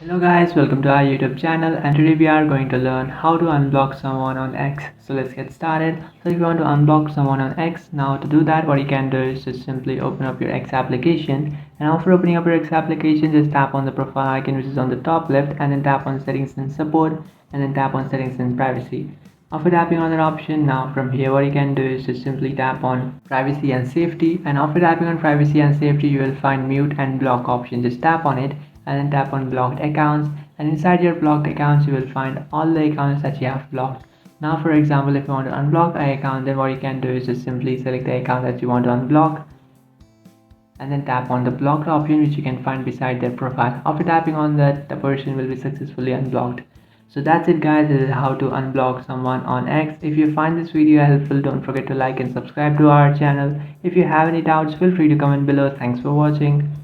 Hello guys, welcome to our YouTube channel, and today we are going to learn how to unblock someone on X. So let's get started. So if you want to unblock someone on X, now to do that what you can do is just simply open up your X application, and after opening up your X application just tap on the profile icon which is on the top left, and then tap on settings and support, and then tap on settings and privacy. After tapping on that option, now from here what you can do is just simply tap on privacy and safety, and after tapping on privacy and safety you will find mute and block option. Just tap on it and then tap on blocked accounts, and inside your blocked accounts you will find all the accounts that you have blocked. Now for example, if you want to unblock an account, then what you can do is just simply select the account that you want to unblock and then tap on the blocked option which you can find beside their profile. After tapping on that, the person will be successfully unblocked. So that's it guys, this is how to unblock someone on X. If you find this video helpful, don't forget to like and subscribe to our channel. If you have any doubts, feel free to comment below. Thanks for watching.